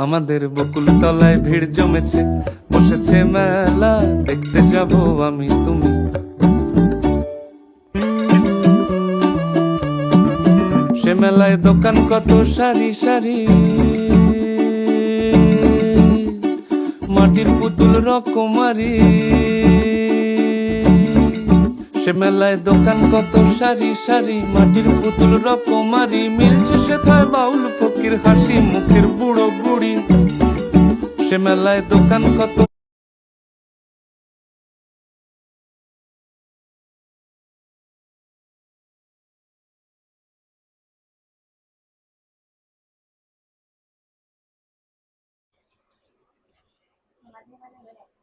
আমাদের বকুল তলায় ভিড় জমেছে, বসেছে মেলা, দেখতে যাব আমি তুমি। সে মেলায় দোকান কত সারি সারি, মাটির পুতুল রকমারি। সে মেলায় দোকান কত সারি সারি, মাটির পুতুল রকমারি। মিলছে সেথায় বাউল ফকির, হাসি মুখের বুড়ো বুড়ি। সে মেলায় দোকান কত মাঝে মাঝে